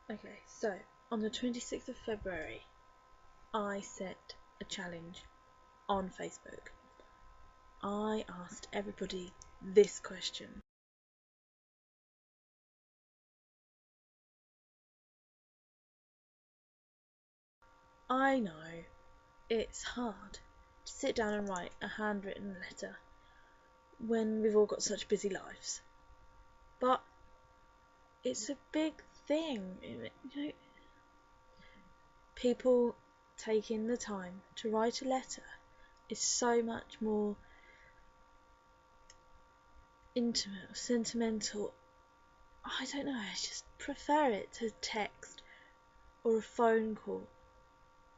Okay, so on the 26th of February, I set a challenge on Facebook. I asked everybody this question. I know it's hard to sit down and write a handwritten letter when we've all got such busy lives, but it's a big thing. People taking the time to write a letter is so much more intimate or sentimental. I don't know, I just prefer it to text or a phone call.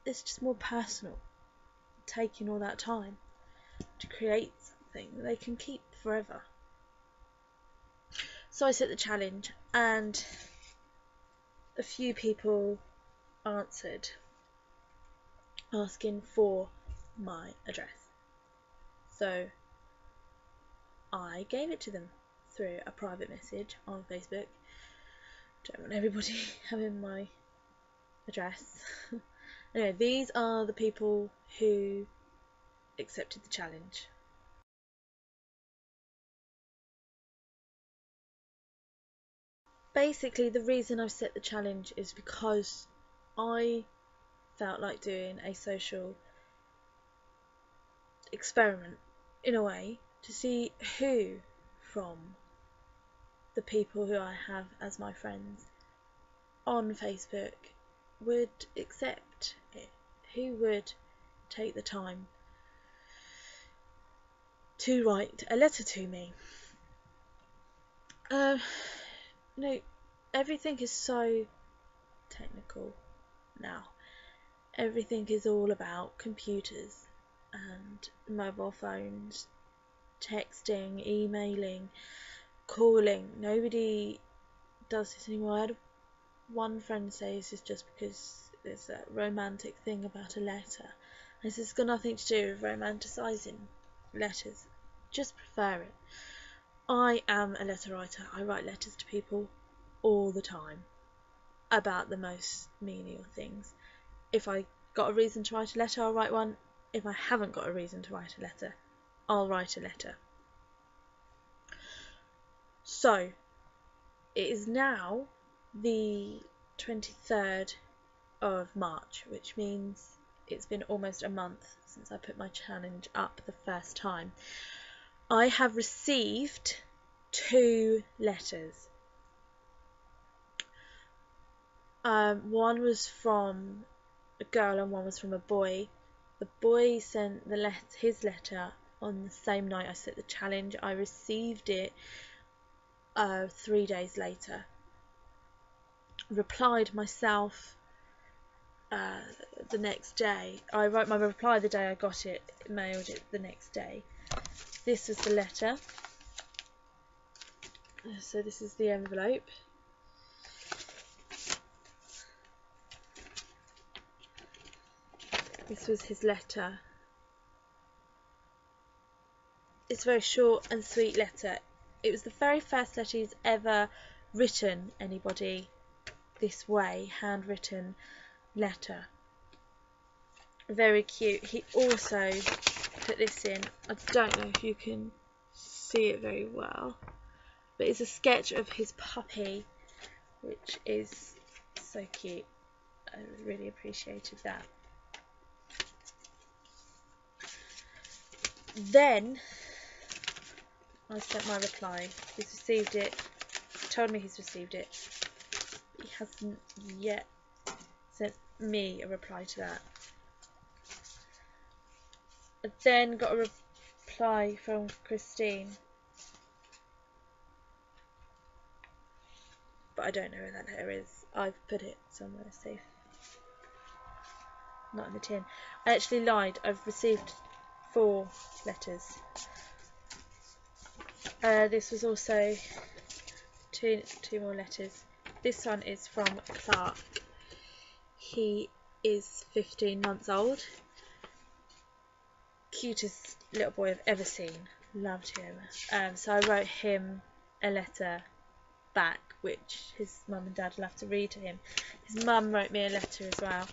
It's just more personal, taking all that time to create something that they can keep forever. So I set the challenge, and a few people answered asking for my address. So I gave it to them through a private message on Facebook. Don't want everybody having my address. Anyway, these are the people who accepted the challenge. Basically, the reason I've set the challenge is because I felt like doing a social experiment, in a way, to see who from the people who I have as my friends on Facebook would accept it, who would take the time to write a letter to me. Everything is so technical now. Everything is all about computers and mobile phones, texting, emailing, calling. Nobody does this anymore. I had one friend say this is just because there's a romantic thing about a letter. This has got nothing to do with romanticising letters. Just prefer it. I am a letter writer. I write letters to people all the time about the most menial things. If I got a reason to write a letter, I'll write one. If I haven't got a reason to write a letter, I'll write a letter. So, it is now the 23rd of March, which means it's been almost a month since I put my challenge up the first time. I have received 2 letters. One was from a girl and one was from a boy. The boy sent his letter on the same night I set the challenge. I received it 3 days later. Replied myself the next day. I wrote my reply the day I got it, mailed it the next day. This was the letter. So this is the envelope. This was his letter. It's a very short and sweet letter. It was the very first letter he's ever written anybody this way, handwritten letter. Very cute. He also put this in. I don't know if you can see it very well, but it's a sketch of his puppy, which is so cute. I really appreciated that. Then I sent my reply. He's received it. He told me he's received it. He hasn't yet sent me a reply to that. I then got a reply from Christine, but I don't know where that letter is. I've put it somewhere safe. Not in the tin. I actually lied. I've received 4 letters. This was also two more letters. This one is from Clark. He is 15 months old. Cutest little boy I've ever seen. Loved him. So I wrote him a letter back, which his mum and dad will have to read to him. His mum wrote me a letter as well.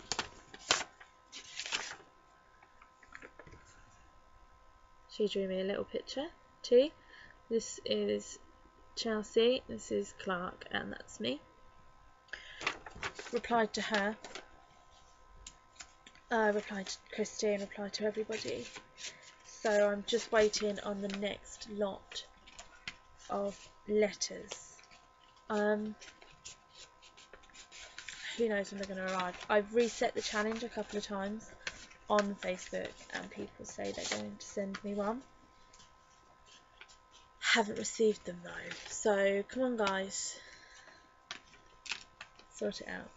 She drew me a little picture too. This is Chelsea, this is Clark, and that's me. Replied to her. Replied to Christine, replied to everybody. So I'm just waiting on the next lot of letters. Who knows when they're going to arrive. I've reset the challenge a couple of times on Facebook and people say they're going to send me one. Haven't received them though, so come on guys, sort it out.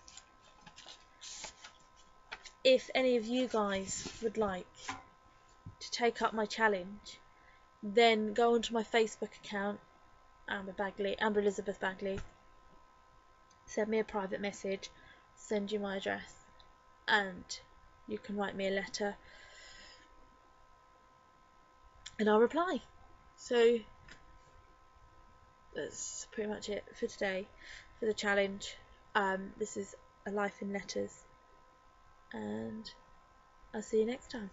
If any of you guys would like to take up my challenge, then go onto my Facebook account, Amber Elizabeth Bagley, send me a private message, send you my address, and you can write me a letter and I'll reply. So that's pretty much it for today, for the challenge. This is A Life in Letters, and I'll see you next time.